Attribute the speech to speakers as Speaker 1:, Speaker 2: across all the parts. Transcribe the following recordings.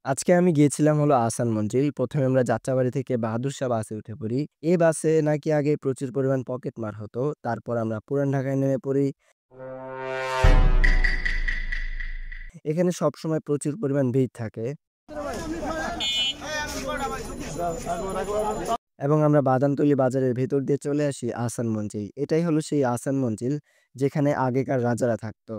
Speaker 1: আজকে আমি গিয়েছিলাম হলো আহসান মঞ্জিল। ১ম এ আমরা যাত্রাবাড়ি থেকে বাহাদুর শাহ বাসে উঠে পড়ি। এই বাসে নাকি আগে প্রচুর পরিমাণ পকেটমার হতো। তারপর আমরা পুরান ঢাকায় নেমে পড়ি। এখানে সবসময় প্রচুর পরিমাণ ভিড় থাকে। এবং আমরা বাদামতলী বাজারের ভেতর দিয়ে চলে আসি আহসান মঞ্জিল। এটাই হলো সেই আহসান মঞ্জিল যেখানে আগেকার রাজারা থাকতো।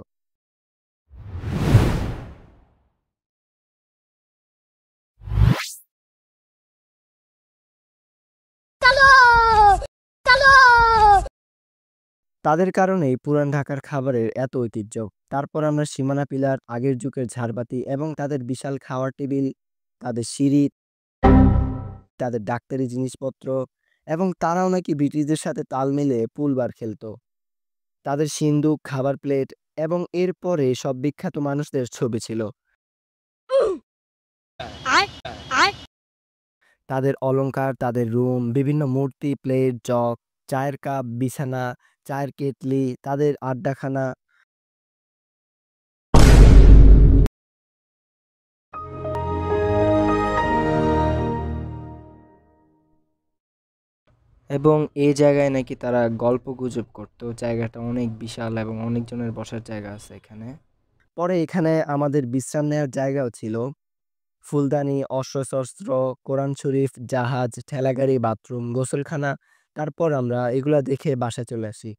Speaker 1: তাদের কারণেই পুরান ঢাকার খাবারের এত ঐতিহ্য। তারপর আমরা সীমানা পিলার, আগের যুগের ঝাড়বাতি এবং তাদের বিশাল খাওয়ার টেবিল, তাদের সিঁড়ি, তাদের ডাক্তারি জিনিসপত্র এবং তারাও নাকি ব্রিটিশদের সাথে তাল মিলিয়ে পুলবার খেলতো। তাদের সিন্দুক, খাবার প্লেট এবং এরপরে সব বিখ্যাত মানুষদের ছবি ছিল। তাদের অলংকার, তাদের রুম, বিভিন্ন মূর্তি, প্লেট, জগ, চায়ের কাপ, বিছানা, চায়ের কেটলি, তাদের আড্ডাখানা এবং এই জায়গায় নাকি তারা গল্পগুজব করত। জায়গাটা অনেক বিশাল এবং অনেকজনের বসার জায়গা আছে এখানে। পরে এখানে আমাদের বিশ্রাম নেওয়ার জায়গাও ছিল। ফুলদানি, অস্ত্রশস্ত্র, কোরআন শরীফ, জাহাজ, ঠেলাগাড়ি, বাথরুম, গোসলখানা। তারপর আমরা এগুলা দেখে বাসায় চলে আসি।